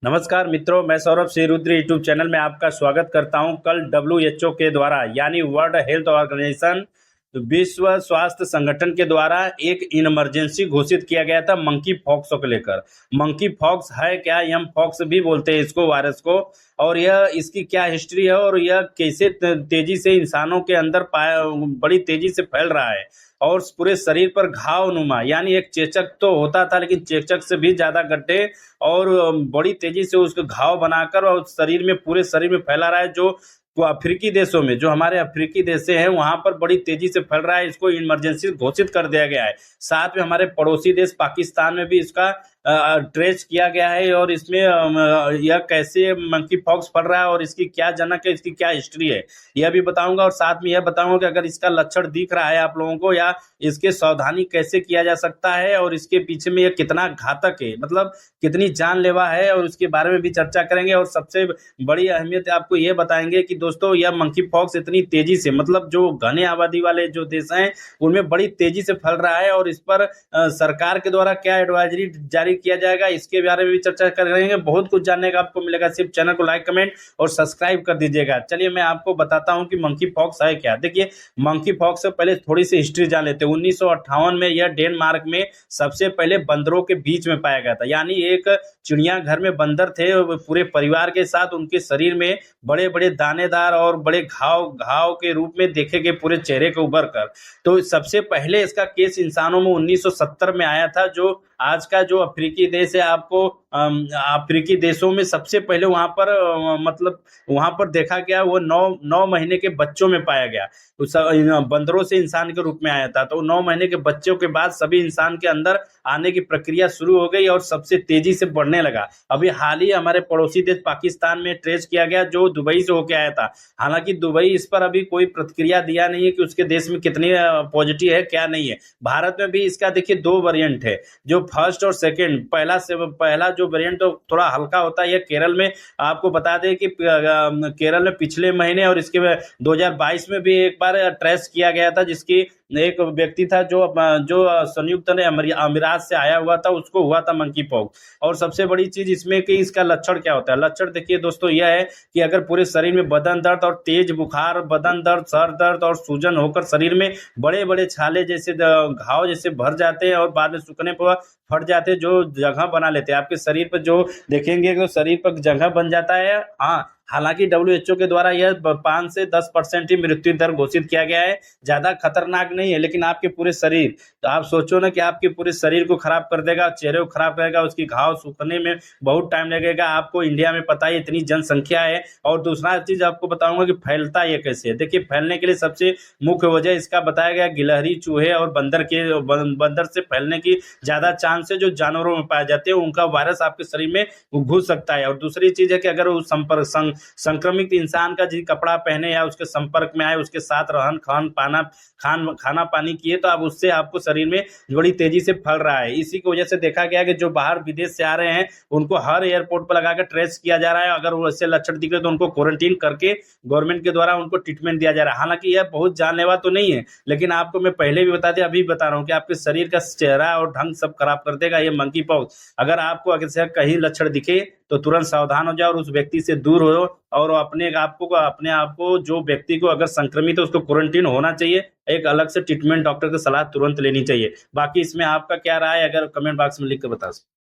नमस्कार मित्रों, मैं सौरभ श्री रुद्र यूट्यूब चैनल में आपका स्वागत करता हूं। कल WHO के द्वारा यानी वर्ल्ड हेल्थ ऑर्गेनाइजेशन विश्व स्वास्थ्य संगठन के द्वारा एक इमरजेंसी घोषित किया गया था मंकी पॉक्स को लेकर। मंकी पॉक्स है क्या, एम पॉक्स भी बोलते हैं इसको, वायरस को। और यह इसकी क्या हिस्ट्री है और यह कैसे तेजी से इंसानों के अंदर बड़ी तेजी से फैल रहा है और पूरे शरीर पर घाव नुमा, यानी एक चेचक तो होता था लेकिन चेचक से भी ज्यादा गड्ढे और बड़ी तेजी से उसको घाव बनाकर और शरीर में, पूरे शरीर में फैला रहा है। जो अफ्रीकी देशों में, जो हमारे अफ्रीकी देश हैं, वहां पर बड़ी तेजी से फैल रहा है। इसको इमरजेंसी घोषित कर दिया गया है। साथ में हमारे पड़ोसी देश पाकिस्तान में भी इसका ट्रेस किया गया है और इसमें यह कैसे मंकी पॉक्स फैल रहा है और इसकी क्या जनक है, इसकी क्या हिस्ट्री है, यह भी बताऊंगा। और साथ में यह बताऊंगा कि अगर इसका लक्षण दिख रहा है आप लोगों को, या इसके सावधानी कैसे किया जा सकता है और इसके पीछे में यह कितना घातक है, मतलब कितनी जानलेवा है, और उसके बारे में भी चर्चा करेंगे। और सबसे बड़ी अहमियत आपको यह बताएंगे कि दोस्तों यह मंकी पॉक्स इतनी तेजी से, मतलब जो घने आबादी वाले जो देश हैं उनमें बड़ी तेजी से फैल रहा है और इस पर सरकार के द्वारा क्या एडवाइजरी जारी किया जाएगा, इसके बारे में भी चर्चा करेंगे। बहुत कुछ जानने का आपको मिलेगा। सिर्फ चैनल को लाइक, कमेंट और सब्सक्राइब कर दीजिएगा। चलिए मैं आपको बताता हूं कि मंकी पॉक्स है क्या। देखिए, मंकी पॉक्स से पहले थोड़ी सी हिस्ट्री जान लेते हैं। 1958 में यह डेनमार्क में सबसे पहले बंदरों के बीच में पाया गया था। यानी एक चिड़ियाघर में बंदर थे, पूरे परिवार के साथ, उनके शरीर में बड़े बड़े दानेदार और बड़े घाव के रूप में देखे गए पूरे चेहरे को उभर कर। तो सबसे पहले इसका केस इंसानों में 1970 में आया था। जो आज का जो अफ्रीकी देश है, आपको अफ्रीकी देशों में सबसे पहले वहां पर मतलब वहां पर देखा गया, वो 9 महीने के बच्चों में पाया गया। तो बंदरों से इंसान के रूप में आया था। तो 9 महीने के बच्चों के बाद सभी इंसान के अंदर आने की प्रक्रिया शुरू हो गई और सबसे तेजी से बढ़ने लगा। अभी हाल ही हमारे पड़ोसी देश पाकिस्तान में ट्रेस किया गया, जो दुबई से होके आया था। हालांकि दुबई इस पर अभी कोई प्रतिक्रिया दिया नहीं है कि उसके देश में कितनी पॉजिटिव है, क्या नहीं है। भारत में भी इसका देखिए 2 वेरिएंट है, जो फर्स्ट और सेकेंड। पहला जो वेरिएंट तो थोड़ा हल्का होता है। केरल में आपको बता दें कि केरल में पिछले महीने और इसके 2022 में भी एक बार ट्रेस किया गया था, जिसकी एक व्यक्ति था जो संयुक्त अमीरात से आया हुआ था, उसको हुआ था मंकी पॉक्स। और सबसे बड़ी चीज इसमें कि इसका लक्षण क्या होता है। लक्षण देखिए दोस्तों, यह है कि अगर पूरे शरीर में बदन दर्द और तेज बुखार, बदन दर्द, सर दर्द और सूजन होकर शरीर में बड़े बड़े छाले जैसे घाव जैसे भर जाते हैं और बाद में सूखने पर फट जाते हैं, जो जगह बना लेते हैं आपके शरीर पर, जो देखेंगे तो शरीर पर जगह बन जाता है। हाँ, हालांकि WHO के द्वारा यह 5 से 10% ही मृत्यु दर घोषित किया गया है। ज्यादा खतरनाक नहीं है, लेकिन आपके पूरे शरीर, तो आप सोचो ना कि आपके पूरे शरीर को खराब कर देगा, चेहरे को खराब करेगा, उसकी घाव सूखने में बहुत टाइम लगेगा। आपको इंडिया में पता है इतनी जनसंख्या है। और दूसरा चीज आपको बताऊंगा कि फैलता ये कैसे है। देखिए, फैलने के लिए सबसे मुख्य वजह इसका बताया गया, गिलहरी, चूहे और बंदर से फैलने की ज्यादा चांस है। जो जानवरों में पाए जाते हैं उनका वायरस आपके शरीर में घुस सकता है। और दूसरी चीज है कि अगर वो संक्रमित इंसान का जी कपड़ा पहने या उसके संपर्क में आए, उसके साथ रहन खाना पानी किए, तो अब उससे आपको शरीर में बड़ी तेजी से फैल रहा है। इसी की वजह से देखा गया कि जो बाहर विदेश से आ रहे हैं उनको हर एयरपोर्ट पर लगाकर ट्रेस किया जा रहा है। अगर वो ऐसे लक्षण दिखे तो उनको क्वारंटीन करके गवर्नमेंट के द्वारा उनको ट्रीटमेंट दिया जा रहा है। हालांकि यह बहुत जानलेवा तो नहीं है, लेकिन आपको मैं पहले भी बता दिया, अभी बता रहा हूँ कि आपके शरीर का चेहरा और ढंग सब खराब कर देगा ये मंकी पॉक्स। अगर आपको अगर कहीं लक्षण दिखे तो तुरंत सावधान हो जाओ और उस व्यक्ति से दूर हो। और अपने आप को जो व्यक्ति को अगर संक्रमित है उसको क्वारंटीन होना चाहिए। एक अलग से ट्रीटमेंट डॉक्टर की सलाह तुरंत लेनी चाहिए। बाकी इसमें आपका क्या राय है, अगर कमेंट बॉक्स में लिख कर बता सकते।